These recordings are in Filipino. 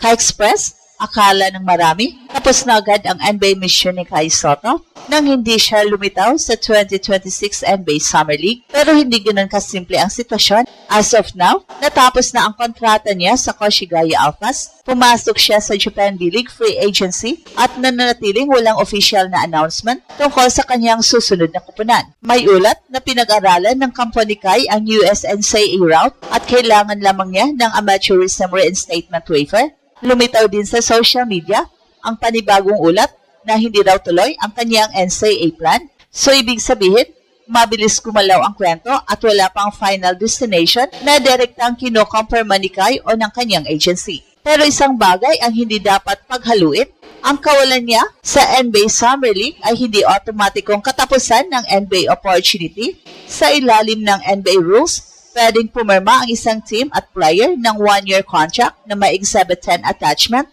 Ka-express, akala ng marami, tapos na agad ang NBA mission ni Kai Sotto nang hindi siya lumitaw sa 2026 NBA Summer League. Pero hindi ganoon kasimple ang sitwasyon. As of now, natapos na ang kontrata niya sa Koshigaya Alphas. Pumasok siya sa Japan B-League Free Agency at nananatiling walang official na announcement tungkol sa kanyang susunod na kupunan. May ulat na pinag-aralan ng kampo ni Kai ang USNCAA route at kailangan lamang niya ng amateurism reinstatement waiver. Lumitaw din sa social media ang panibagong ulat na hindi daw tuloy ang kanyang NCAA plan. So ibig sabihin, mabilis kumalaw ang kwento at wala pang final destination na direktang kinokomperma ni Kai o ng kanyang agency. Pero isang bagay ang hindi dapat paghaluin, ang kawalan niya sa NBA Summer League ay hindi automatikong katapusan ng NBA opportunity. Sa ilalim ng NBA rules, pwedeng pumirma ang isang team at player ng 1-year contract na may Exhibit 10 attachment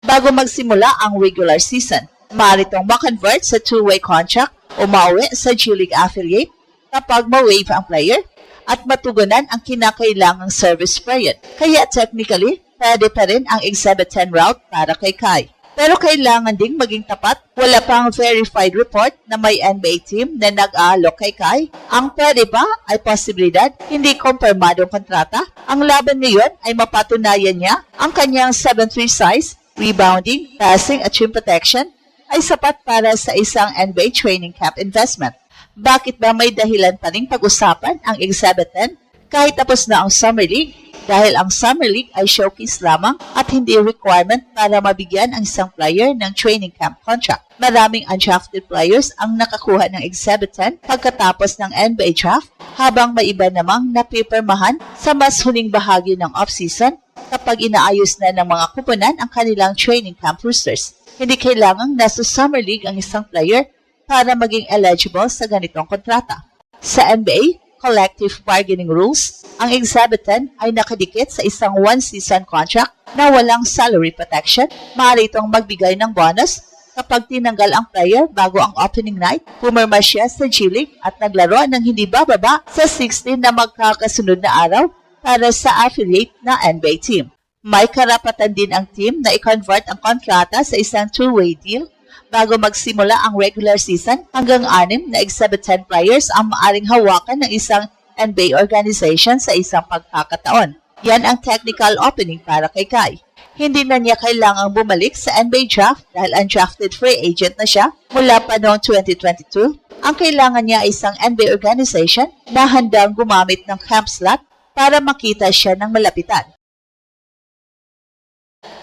bago magsimula ang regular season. Maaari itong makonvert sa 2-way contract o mauwi sa G-League affiliate kapag ma-waive ang player at matugunan ang kinakailangang service period. Kaya technically, pwede pa rin ang Exhibit 10 route para kay Kai. Pero kailangan ding maging tapat. Wala pang verified report na may NBA team na nag-aalok kay Kai. Ang pwede pa ay posibilidad, hindi kumpirmadong kontrata. Ang laban ngayon ay mapatunayan niya ang kanyang 7'3 size, rebounding, passing at rim protection ay sapat para sa isang NBA training camp investment. Bakit ba may dahilan pa ring pag-usapan ang Exhibit 10 kahit tapos na ang Summer League? Dahil ang Summer League ay showcase lamang at hindi requirement para mabigyan ang isang player ng training camp contract. Maraming undrafted players ang nakakuha ng Exhibit 10 pagkatapos ng NBA draft, habang may iba namang napipirmahan sa mas huling bahagi ng offseason kapag inaayos na ng mga kupunan ang kanilang training camp rosters. Hindi kailangang nasa Summer League ang isang player para maging eligible sa ganitong kontrata. Sa NBA, collective bargaining rules, ang Exhibit 10 ay nakadikit sa isang 1-season contract na walang salary protection. Maaari itong magbigay ng bonus kapag tinanggal ang player bago ang opening night, pumirma siya sa G-League at naglaro ng hindi bababa sa 16 na magkakasunod na araw para sa affiliate na NBA team. May karapatan din ang team na i-convert ang kontrata sa isang 2-way deal bago magsimula ang regular season. Hanggang 6 na Exhibit 10 players ang maaring hawakan ng isang NBA organization sa isang pagkakataon. Yan ang technical opening para kay Kai. Hindi na niya kailangang bumalik sa NBA draft dahil undrafted free agent na siya mula pa noong 2022. Ang kailangan niya ay isang NBA organization na handang gumamit ng camp slot para makita siya ng malapitan.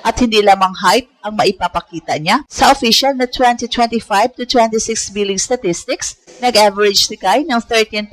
At hindi lamang height ang maipapakita niya. Sa official na 2025 to 26 billing statistics, nag-average si Kai ng 13.1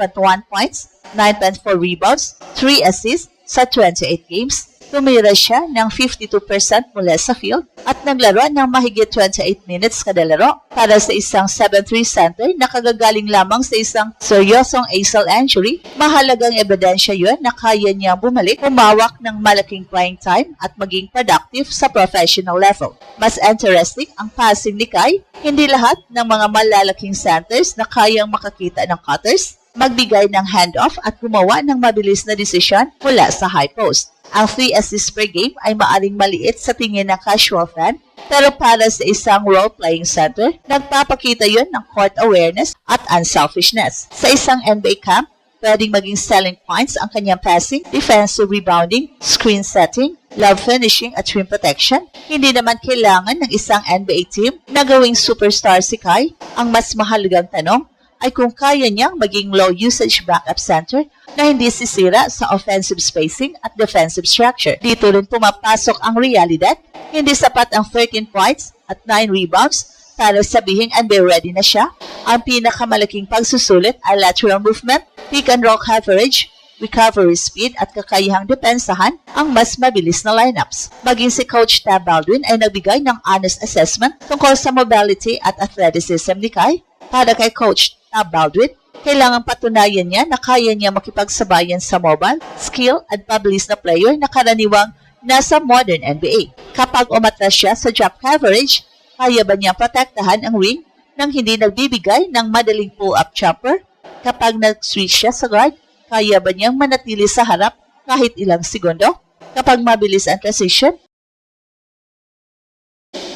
points, 9.4 rebounds, 3 assists sa 28 games. Tumira siya ng 52% mula sa field at naglaro ng mahigit 28 minutes kada laro para sa isang 7'3 center na kagagaling lamang sa isang seryosong ACL injury. Mahalagang ebidensya yun na kaya niya bumalik, humawak ng malaking playing time at maging productive sa professional level. Mas interesting ang passing ni Kai. Hindi lahat ng mga malalaking centers na kayang makakita ng cutters, magbigay ng handoff at gumawa ng mabilis na desisyon mula sa high post. Ang 3 assists per game ay maaring maliit sa tingin ng casual fan, pero para sa isang role-playing center, nagpapakita yon ng court awareness at unselfishness. Sa isang NBA camp, pwedeng maging selling points ang kanyang passing, defensive rebounding, screen setting, love finishing at rim protection. Hindi naman kailangan ng isang NBA team na gawing superstar si Kai. Ang mas mahalagang tanong ay kung kaya niyang maging low-usage backup center na hindi sisira sa offensive spacing at defensive structure. Dito rin pumapasok ang realidad. Hindi sapat ang 13 points at 9 rebounds para sabihing NBA ready na siya. Ang pinakamalaking pagsusulit ay lateral movement, pick and roll coverage, recovery speed at kakayahang depensahan ang mas mabilis na lineups. Maging si Coach Tab Baldwin ay nagbigay ng honest assessment tungkol sa mobility at athleticism ni Kai. Para kay Coach Tab Baldwin, kailangan patunayan niya na kaya niya makipagsabayan sa mobile, skill at pabilis na player na karaniwang nasa modern NBA. Kapag umatras siya sa drop coverage, kaya ba niya protektahan ang ring nang hindi nagbibigay ng madaling pull-up jumper? Kapag nag-switch siya sa guard, kaya ba niyang manatili sa harap kahit ilang segundo? kapag mabilis ang transition?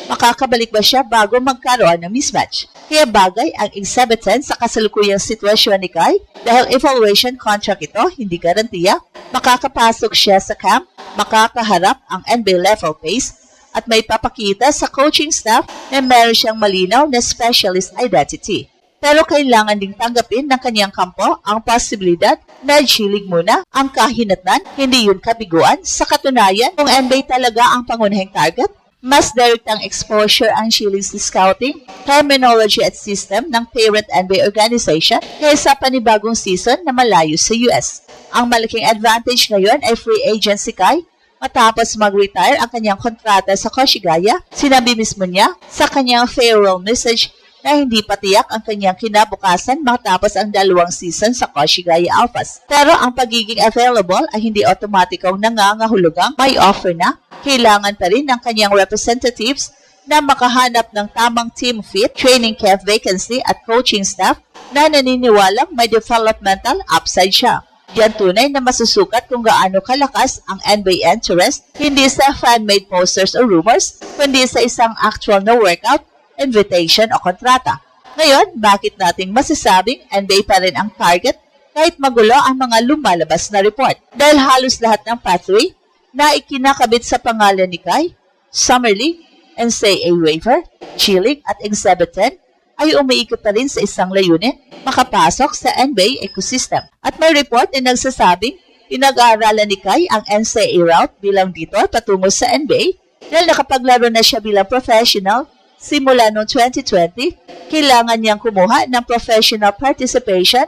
Makakabalik ba siya bago magkaroon ng mismatch? Kaya bagay ang exhibitan sa kasalukuyang sitwasyon ni Kai dahil evaluation contract ito, hindi garantiya. Makakapasok siya sa camp, makakaharap ang NBA level pace, at may papakita sa coaching staff na meron siyang malinaw na specialist identity. Pero kailangan ding tanggapin ng kanyang kampo ang posibilidad na G-League muna ang kahinatnan, hindi yun kabiguan. Sa katunayan, kung NBA talaga ang pangunahing target, mas direct ang exposure ang G-League's scouting, terminology at system ng parent NBA organization kaysa panibagong season na malayo sa US. Ang malaking advantage ngayon ay free agent si Kai. Matapos mag-retire ang kanyang kontrata sa Koshigaya, sinabi mismo niya sa kanyang farewell message na hindi patiyak ang kanyang kinabukasan matapos ang 2 season sa Koshigaya Alphas. Pero ang pagiging available ay hindi automatikong nangangahulugang may offer na. Kailangan pa rin ng kanyang representatives na makahanap ng tamang team fit, training camp vacancy at coaching staff na naniniwalang may developmental upside siya. Yan tunay na masusukat kung gaano kalakas ang NBA interest, hindi sa fan-made posters o rumors, kundi sa isang actual na workout, invitation o kontrata. Ngayon, bakit nating masasabing NBA pa rin ang target kahit magulo ang mga lumalabas na report? Dahil halos lahat ng pathway na ikinakabit sa pangalan ni Kai, Summer League, NCAA waiver, G-League at Exhibit 10 ay umiikot pa rin sa isang layunin, makapasok sa NBA ecosystem. At may report na nagsasabing pinag-aaralan ni Kai ang NCAA route bilang dito patungo sa NBA dahil nakapaglaro na siya bilang professional simula noong 2020, kailangan niyang kumuha ng professional participation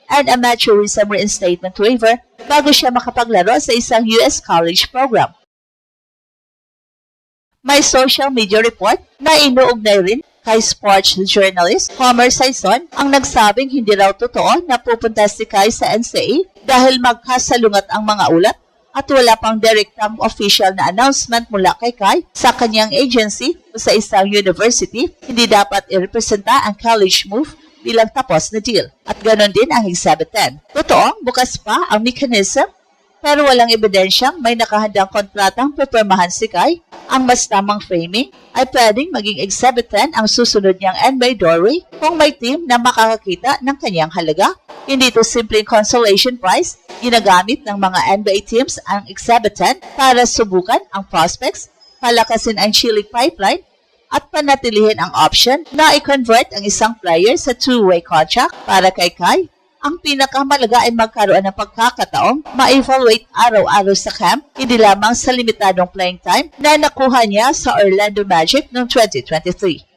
and amateurism reinstatement waiver bago siya makapaglaro sa isang US college program. May social media report na inuugnay rin kay sports journalist Homer Sison ang nagsabing hindi raw totoo na pupunta si Kai sa NCAA dahil magkasalungat ang mga ulat at wala pang direktang official na announcement mula kay Kai sa kanyang agency o sa isang university. Hindi dapat irepresenta ang college move bilang tapos na deal. At ganon din ang Exhibit 10. Totoo, bukas pa ang mechanism pero walang ebidensyang may nakahandang kontratang pipirmahan si Kai. Ang mas tamang framing ay pwedeng maging Exhibit 10 ang susunod niyang NBA doorway kung may team na makakakita ng kanyang halaga. Hindi ito simpleng consolation prize. Ginagamit ng mga NBA teams ang Exhibit 10 para subukan ang prospects, palakasin ang G-League pipeline, at panatilihin ang option na i-convert ang isang player sa two-way contract. Para kay Kai, ang pinakamalaga ay magkaroon ng pagkakataong ma-evaluate araw-araw sa camp, hindi lamang sa limitadong playing time na nakuha niya sa Orlando Magic noong 2023.